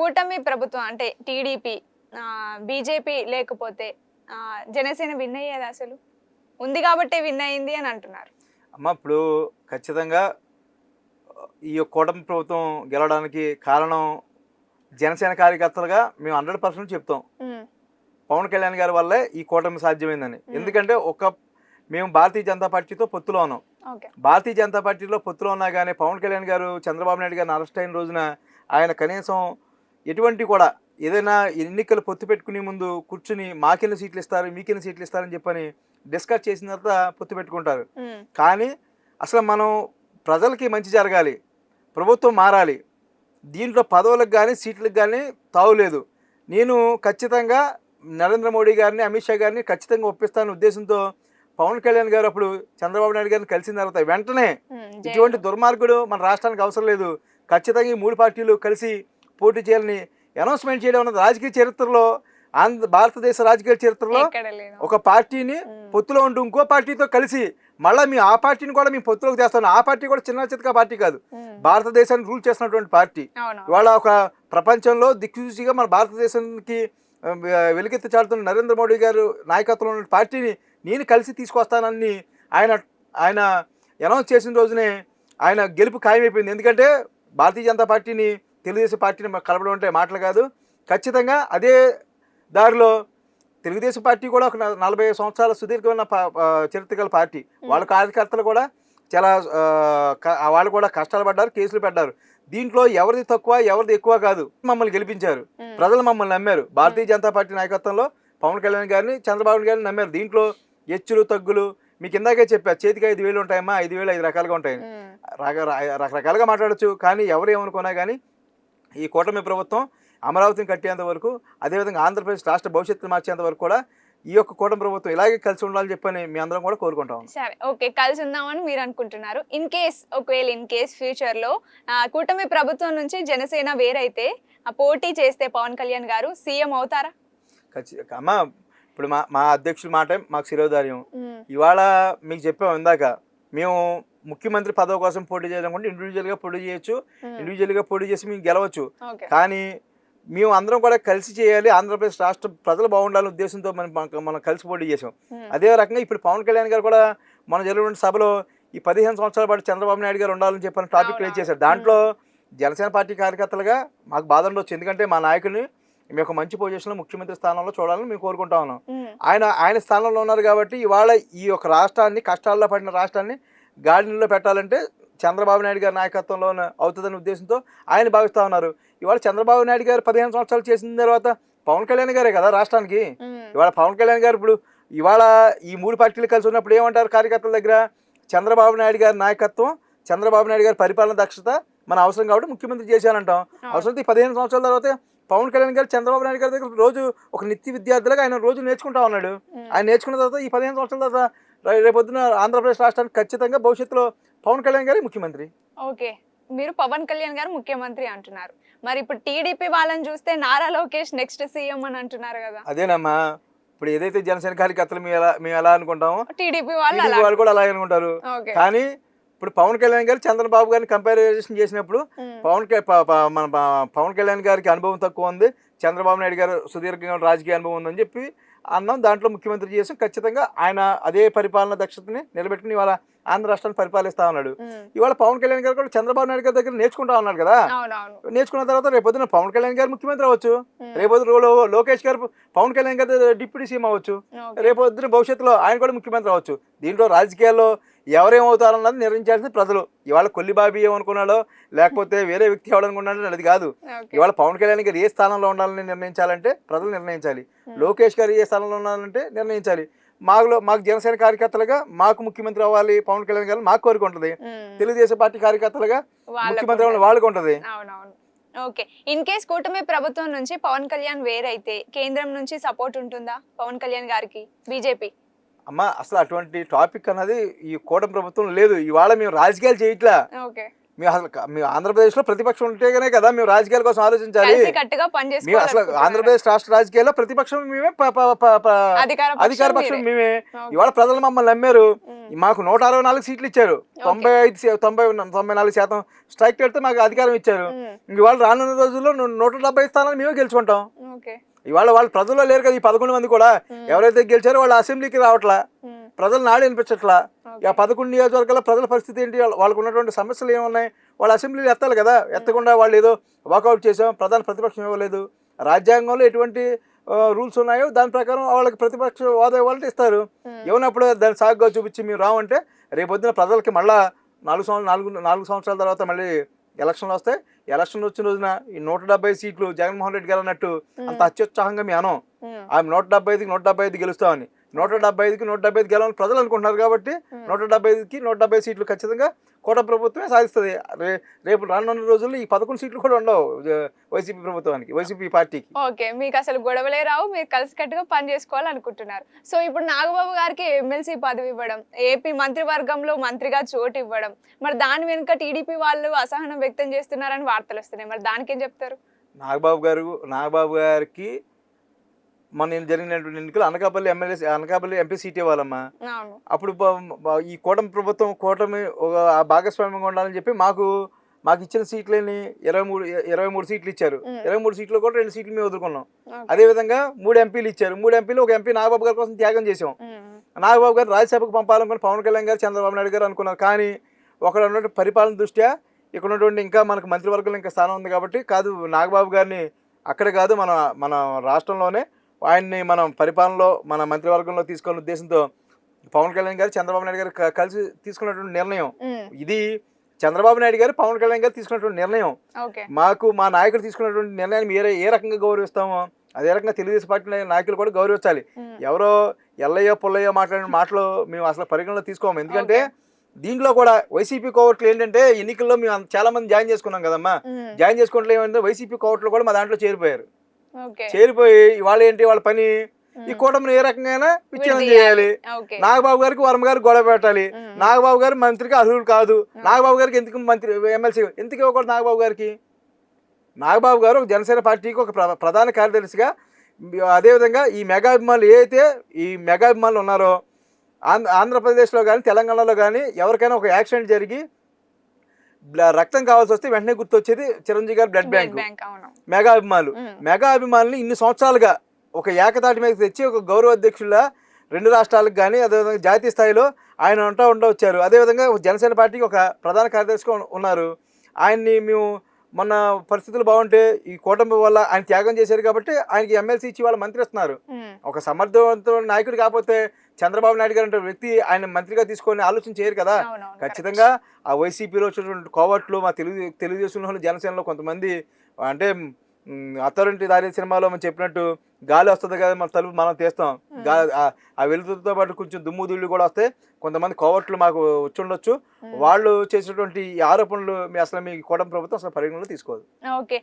కూటమి ప్రభుత్వం అంటే టీడీపీ, బీజేపీ లేకపోతే జనసేన విన్ అయ్యేది అసలు? ఉంది కాబట్టే విన్ అయింది అని అంటున్నారు. అమ్మ ఇప్పుడు ఖచ్చితంగా ఈ కూటమి ప్రభుత్వం గెలవడానికి కారణం జనసేన కార్యకర్తలుగా మేము 100% చెప్తాం. పవన్ కళ్యాణ్ గారి వల్లే ఈ కూటమి సాధ్యమైందని. ఎందుకంటే మేము భారతీయ జనతా పార్టీతో పొత్తులో ఉన్నాం. భారతీయ జనతా పార్టీలో పొత్తులో ఉన్నా కానీ పవన్ కళ్యాణ్ గారు చంద్రబాబు నాయుడు గారిని అరెస్ట్ అయిన రోజున ఆయన కనీసం ఎటువంటి కూడా ఏదైనా ఎన్నికలు పొత్తు పెట్టుకునే ముందు కూర్చుని మాకెన్ని సీట్లు ఇస్తారు మీకెన్ని సీట్లు ఇస్తారని చెప్పని డిస్కస్ చేసిన తర్వాత పొత్తు పెట్టుకుంటారు. కానీ అసలు మనం ప్రజలకి మంచి జరగాలి, ప్రభుత్వం మారాలి, దీంట్లో పదవులకు కానీ సీట్లకు కానీ తావులేదు. నేను ఖచ్చితంగా నరేంద్ర మోడీ గారిని అమిత్ షా గారిని ఖచ్చితంగా ఒప్పిస్తాను ఉద్దేశంతో పవన్ కళ్యాణ్ గారు అప్పుడు చంద్రబాబు నాయుడు గారిని కలిసిన తర్వాత వెంటనే ఇటువంటి దుర్మార్గుడు మన రాష్ట్రానికి అవసరం లేదు, ఖచ్చితంగా ఈ 3 పార్టీలు కలిసి పోటీ చేయాలని అనౌన్స్మెంట్ చేయడం అన్నది రాజకీయ చరిత్రలో భారతదేశ రాజకీయ చరిత్రలో ఒక పార్టీని పొత్తులో ఉంటూ ఇంకో పార్టీతో కలిసి మళ్ళీ ఆ పార్టీని కూడా మేము పొత్తులోకి చేస్తాను. ఆ పార్టీ కూడా చిన్న చితక పార్టీ కాదు, భారతదేశాన్ని రూల్ చేస్తున్నటువంటి పార్టీ. ఇవాళ ఒక ప్రపంచంలో దిక్సూచిగా మన భారతదేశానికి వెలుగెత్తి చాటుతున్న నరేంద్ర మోడీ గారు నాయకత్వంలో ఉన్న పార్టీని నేను కలిసి తీసుకొస్తానని ఆయన అనౌన్స్ చేసిన రోజునే ఆయన గెలుపు ఖాయమైపోయింది. ఎందుకంటే భారతీయ జనతా పార్టీని తెలుగుదేశం పార్టీని కలపడం అంటే మాటలు కాదు. ఖచ్చితంగా అదే దారిలో తెలుగుదేశం పార్టీ కూడా ఒక 40 సంవత్సరాల సుదీర్ఘమైన చరిత్ర గల పార్టీ. వాళ్ళ కార్యకర్తలు కూడా చాలా వాళ్ళు కూడా కష్టాలు పడ్డారు, కేసులు పడ్డారు. దీంట్లో ఎవరిది తక్కువ ఎవరిది ఎక్కువ కాదు, మమ్మల్ని గెలిపించారు, ప్రజలు మమ్మల్ని నమ్మారు. భారతీయ జనతా పార్టీ నాయకత్వంలో పవన్ కళ్యాణ్ గారిని చంద్రబాబు గారిని నమ్మారు. దీంట్లో హెచ్చులు తగ్గులు మీకు ఇందాకే చెప్పారు, చేతికి 5,000 ఉంటాయమ్మా, 5,000 5 రకాలుగా ఉంటాయి, రకరకాలుగా మాట్లాడచ్చు. కానీ ఎవరు ఏమనుకున్నా కానీ ఈ కూటమి ప్రభుత్వం అమరావతిని కట్టేంత వరకు, అదేవిధంగా ఆంధ్రప్రదేశ్ రాష్ట్ర భవిష్యత్తును మార్చేంత వరకు కూడా ఈ యొక్క కూటమి ప్రభుత్వం ఇలాగే కలిసి ఉండాలని చెప్పని మీ అందరం కూడా కోరుకుంటాం. సరే, ఓకే, కలిసి ఉందామని మీరు అనుకుంటున్నారు. ఒకవేళ ఇన్ కేస్ ఫ్యూచర్ లో కూటమి ప్రభుత్వం నుంచి జనసేన వేరైతే పోటీ చేస్తే పవన్ కళ్యాణ్ గారు సీఎం అవుతారా? ఖచ్చితంగా అమ్మా. ఇప్పుడు మా అధ్యక్షుల మాట మాకు శిరోధార్యం. ఇవాళ మీకు చెప్పాము ఇందాక, మేము ముఖ్యమంత్రి పదవి కోసం పోటీ చేయాలనుకుంటే ఇండివిజువల్గా పోటీ చేయొచ్చు, ఇండివిజువల్గా పోటీ చేసి మేము గెలవచ్చు. కానీ మేము అందరం కూడా కలిసి చేయాలి, ఆంధ్రప్రదేశ్ రాష్ట్ర ప్రజలు బాగుండాలనే ఉద్దేశంతో మనం కలిసి పోటీ చేసాం. అదే రకంగా ఇప్పుడు పవన్ కళ్యాణ్ గారు కూడా మన జరిగిన సభలో ఈ 15 సంవత్సరాల పాటు చంద్రబాబు నాయుడు గారు ఉండాలని చెప్పని టాపిక్ రేజ్ చేశారు. దాంట్లో జనసేన పార్టీ కార్యకర్తలుగా మాకు బాధ ఉండొచ్చు, ఎందుకంటే మా నాయకుడిని మేము ఒక మంచి పొజిషన్లో ముఖ్యమంత్రి స్థానంలో చూడాలని మేము కోరుకుంటా ఉన్నాం. ఆయన స్థానంలో ఉన్నారు కాబట్టి ఇవాళ ఈ యొక్క రాష్ట్రాన్ని, కష్టాల్లో పడిన రాష్ట్రాన్ని గాడిలో పెట్టాలంటే చంద్రబాబు నాయుడు గారి నాయకత్వంలో అవుతుందనే ఉద్దేశంతో ఆయన భావిస్తూ ఉన్నారు. ఇవాళ చంద్రబాబు నాయుడు గారు 15 సంవత్సరాలు చేసిన తర్వాత పవన్ కళ్యాణ్ గారే కదా రాష్ట్రానికి. ఇవాళ పవన్ కళ్యాణ్ గారు ఇప్పుడు ఇవాళ ఈ 3 పార్టీలు కలిసి ఉన్నప్పుడు ఏమంటారు కార్యకర్తల దగ్గర, చంద్రబాబు నాయుడు గారి నాయకత్వం, చంద్రబాబు నాయుడు గారి పరిపాలన దక్షత మన అవసరం కాబట్టి ముఖ్యమంత్రి చేశానంటాం. అవసరం 15 సంవత్సరాల తర్వాత పవన్ కళ్యాణ్ గారు చంద్రబాబు నాయుడు గారి దగ్గర రోజు ఒక నిత్య విద్యార్థులుగా ఆయన రోజు నేర్చుకుంటా ఉన్నాడు. ఆయన నేర్చుకున్న తర్వాత ఈ 15 సంవత్సరాల తర్వాత రేపొద్దున ఆంధ్రప్రదేశ్ రాష్ట్రానికి ఖచ్చితంగా భవిష్యత్తులో పవన్ కళ్యాణ్ గారే ముఖ్యమంత్రి. ఓకే, మీరు పవన్ కళ్యాణ్ గారు ముఖ్యమంత్రి అంటున్నారు. మరి ఇప్పుడు టీడీపీ వాళ్ళని చూస్తే నారా లోకేష్ నెక్స్ట్ సీఎం అని అంటున్నారు కదా. అదేనమ్మా, ఇప్పుడు ఏదైతే జనసేన కార్యకర్తలు మేము ఎలా అనుకుంటామో టీడీపీ వాళ్ళు కూడా అలాగే అనుకుంటారు. కానీ ఇప్పుడు పవన్ కళ్యాణ్ గారు చంద్రబాబు గారిని కంపారిజన్ చేసినప్పుడు మన పవన్ కళ్యాణ్ గారికి అనుభవం తక్కువ ఉంది, చంద్రబాబు నాయుడు గారు సుదీర్ఘంగా రాజకీయ అనుభవం ఉందని చెప్పి అన్నాం. దాంట్లో ముఖ్యమంత్రి చేసి ఖచ్చితంగా ఆయన అదే పరిపాలన దక్షతని నిలబెట్టుకుని ఇవాళ ఆంధ్ర రాష్ట్రాన్ని పరిపాలిస్తా ఉన్నాడు. ఇవాళ పవన్ కళ్యాణ్ గారు కూడా చంద్రబాబు నాయుడు గారి దగ్గర నేర్చుకుంటా ఉన్నాడు కదా. నేర్చుకున్న తర్వాత రేపొద్దున పవన్ కళ్యాణ్ గారు ముఖ్యమంత్రి అవ్వచ్చు, రేపొద్దున లోకేష్ గారు పవన్ కళ్యాణ్ గారు డిప్యూటీ సీఎం అవ్వచ్చు, రేపొద్దున భవిష్యత్తులో ఆయన కూడా ముఖ్యమంత్రి అవ్వచ్చు. దీంట్లో రాజకీయాల్లో ఎవరేమవుతారన్నది నిర్ణయించాల్సింది ప్రజలు. ఇవాళ కొల్లి బాబీ ఏమనుకున్నాడో లేకపోతే వేరే వ్యక్తి ఎవడనుకున్నాడో అది కాదు. ఇవాళ పవన్ కళ్యాణ్ గారు ఏ స్థానంలో ఉండాలని నిర్ణయించాలంటే ప్రజలు నిర్ణయించాలి, లోకేష్ గారు ఏ స్థానంలో ఉండాలంటే నిర్ణయించాలి. మాకు జనసేన కార్యకర్తలుగా మాకు ముఖ్యమంత్రి అవ్వాలి పవన్ కళ్యాణ్ గారు మాకు కోరిక ఉంటుంది, తెలుగుదేశం పార్టీ కార్యకర్తలుగా ముఖ్యమంత్రి అవ్వాలి వాళ్ళకు ఉంటుంది. ఓకే, ఇన్ కేస్ కూటమి ప్రభుత్వం నుంచి పవన్ కళ్యాణ్ వేరైతే కేంద్రం నుంచి సపోర్ట్ ఉంటుందా పవన్ కళ్యాణ్ గారికి బీజేపీ? అమ్మ, అసలు అటువంటి టాపిక్ అన్నది ఈ కూటమి ప్రభుత్వం లేదు. ఇవాళ మేము రాజకీయాలు చేయట్లా, మీ ఆంధ్రప్రదేశ్లో ప్రతిపక్షం ఉంటేనే కదా మేము రాజకీయాల కోసం ఆలోచించాలి. కలిసి కట్టుగా మేము అసలు పనిచేసుకోవాలి. ఆంధ్రప్రదేశ్ రాష్ట్ర రాజకీయాల్లో ప్రతిపక్షం మేమే, అధికార పక్షం మేమే. ఇవాళ ప్రజలు మమ్మల్ని నమ్మారు. మాకు 164 సీట్లు ఇచ్చారు, 94% స్ట్రైక్ పెడితే మాకు అధికారం ఇచ్చారు. ఇవాళ రానున్న రోజుల్లో 170 స్థానాలు మేమే గెలుచుకుంటాం. ఇవాళ వాళ్ళు ప్రజల్లో లేరు కదా. ఈ 11 మంది కూడా ఎవరైతే గెలిచారో వాళ్ళు అసెంబ్లీకి రావట్లా, ప్రజలు నాడు వినిపించట్లా. ఆ 11 నియోజకవర్గాల ప్రజల పరిస్థితి ఏంటి, వాళ్ళకు ఉన్నటువంటి సమస్యలు ఏమున్నాయి, వాళ్ళ అసెంబ్లీలు ఎత్తాలి కదా. ఎత్తకుండా వాళ్ళు ఏదో వాకౌట్ చేసాం, ప్రధాన ప్రతిపక్షం ఇవ్వలేదు. రాజ్యాంగంలో ఎటువంటి రూల్స్ ఉన్నాయో దాని ప్రకారం వాళ్ళకి ప్రతిపక్ష హోదా ఇవ్వాలంటే ఇస్తారు. ఇవ్వనప్పుడు దాన్ని సాగుగా చూపించి మీరు రావంటే రేపొద్దున ప్రజలకి మళ్ళా 4 సంవత్సరాల తర్వాత మళ్ళీ ఎలక్షన్లు వస్తాయి. ఎలక్షన్ వచ్చిన రోజున ఈ 170 సీట్లు జగన్మోహన్ రెడ్డి గారు అన్నట్టు అంత అత్యుత్సాహంగా మీ అనం ఆమె 175కి 175 గెలుస్తామని. 175కి 175 గెలవని ప్రజలు అనుకుంటున్నారు కాబట్టి 175కి 170 సీట్లు ఖచ్చితంగా కూటమి ప్రభుత్వమే సాధిస్తుంది. రేపు రానున్న రోజుల్లో ఈ 11 సీట్లు కూడా ఉండవు వైసీపీ ప్రభుత్వానికి, వైసీపీ పార్టీకి. ఓకే, మీకు అసలు గొడవలే రావు, మీరు కలిసికట్టుగా పని చేసుకోవాలనుకుంటున్నారు. సో ఇప్పుడు నాగబాబు గారికి ఎమ్మెల్సీ పదవి ఇవ్వడం, ఏపీ మంత్రివర్గంలో మంత్రిగా చోటు ఇవ్వడం, మరి దాని వెనుక టీడీపీ వాళ్ళు అసహనం వ్యక్తం చేస్తున్నారని వార్తలు వస్తున్నాయి. మరి దానికి ఏం చెప్తారు? నాగబాబు గారికి మన జరిగినటువంటి ఎన్నికలు అనకాపల్లి ఎంపీ సీట్ ఇవ్వాలమ్మా. అప్పుడు ఈ కూటమి ఒక భాగస్వామ్యంగా ఉండాలని చెప్పి మాకు ఇచ్చిన సీట్లని 23 సీట్లు ఇచ్చారు. 23 సీట్లు కూడా 2 సీట్లు మేము వదులుకున్నాం. అదేవిధంగా 3 ఎంపీలు ఇచ్చారు. 3 ఎంపీలు ఒక ఎంపీ నాగబాబు గారి కోసం త్యాగం చేసాం. నాగబాబు గారు రాజ్యసభకు పంపాలనుకుని పవన్ కళ్యాణ్ గారు, చంద్రబాబు నాయుడు గారు అనుకున్నారు. కానీ ఒకడు ఉన్నటువంటి పరిపాలన దృష్ట్యా ఇక్కడ ఉన్నటువంటి ఇంకా మనకు మంత్రివర్గంలో ఇంకా స్థానం ఉంది కాబట్టి కాదు, నాగబాబు గారిని అక్కడ కాదు మన రాష్ట్రంలోనే ఆయన్ని మనం పరిపాలనలో మన మంత్రివర్గంలో తీసుకోవాలనే ఉద్దేశంతో పవన్ కళ్యాణ్ గారు, చంద్రబాబు నాయుడు గారు కలిసి తీసుకున్నటువంటి నిర్ణయం ఇది. చంద్రబాబు నాయుడు గారు, పవన్ కళ్యాణ్ గారు తీసుకున్నటువంటి నిర్ణయం. మా నాయకుడు తీసుకున్నటువంటి నిర్ణయాన్ని మీరే ఏ రకంగా గౌరవిస్తామో అదే రకంగా తెలుగుదేశం పార్టీ నాయకులు కూడా గౌరవించాలి. ఎవరో ఎల్లయ్యో పుల్లయ్యో మాట్లాడిన మాటలు మేము అసలు పరిగణలో తీసుకోము. ఎందుకంటే దీంట్లో కూడా వైసీపీ కోవట్లు ఏంటంటే ఎన్నికల్లో మేము చాలా మంది జాయిన్ చేసుకున్నాం కదమ్మా. జాయిన్ చేసుకుంటే ఏమంటే వైసీపీ కోవట్లు కూడా మా దాంట్లో చేరిపోయారు. చేరిపోయి ఇవాళ ఏంటి వాళ్ళ పని, ఈ కూటమిని ఏ రకంగా విచ్ఛిన్నం చేయాలి. నాగబాబు గారికి వర్మ గారికి గొడవ పెట్టాలి. నాగబాబు గారు మంత్రికి అర్హులు కాదు. నాగబాబు గారికి ఎందుకు మంత్రి ఎమ్మెల్సీ ఎందుకు ఇవ్వకూడదు? నాగబాబు గారు ఒక జనసేన పార్టీకి ఒక ప్రధాన కార్యదర్శిగా, అదేవిధంగా ఈ మెగా అభిమానులు ఏదైతే ఈ మెగా అభిమానులు ఉన్నారో ఆంధ్రప్రదేశ్లో కానీ తెలంగాణలో కానీ ఎవరికైనా ఒక యాక్సిడెంట్ జరిగి రక్తం కావాల్సి వస్తే వెంటనే గుర్తొచ్చేది చిరంజీవి గారి బ్లడ్ బ్యాంక్. మెగా అభిమానులు ఇన్ని సంవత్సరాలుగా ఒక ఏకతాటి మీద తెచ్చి ఒక గౌరవ అధ్యక్షుల 2 రాష్ట్రాలకు కానీ అదేవిధంగా జాతీయ స్థాయిలో ఆయన వచ్చారు. అదేవిధంగా జనసేన పార్టీకి ఒక ప్రధాన కార్యదర్శిగా ఉన్నారు. ఆయన్ని మేము మొన్న పరిస్థితులు బాగుంటే ఈ కూటమి వల్ల ఆయన త్యాగం చేశారు కాబట్టి ఆయనకి ఎమ్మెల్సీ ఇచ్చి వాళ్ళ మంత్రి ఇస్తున్నారు. ఒక సమర్థవంతమైన నాయకుడు కాకపోతే చంద్రబాబు నాయుడు గారు అంటే వ్యక్తి ఆయన మంత్రిగా తీసుకొని ఆలోచన చేయరు కదా. ఖచ్చితంగా ఆ వైసీపీలో వచ్చినటువంటి కోవట్లు మా తెలుగుదేశంలో జనసేనలో కొంతమంది అంటే అత్తారింటి దారి సినిమాలో మనం చెప్పినట్టు గాలి వస్తుంది కదా, మన తలుపు మనం తీస్తాం. ఆ వెలుతురుతో పాటు కొంచెం దుమ్ము దుళ్ళు కూడా వస్తాయి. కొంతమంది కోవట్లు మాకు వచ్చి ఉండొచ్చు. వాళ్ళు చేసినటువంటి ఆరోపణలు అసలు మీ కూటమి ప్రభుత్వం అసలు పరిగణలో తీసుకోదు. ఓకే.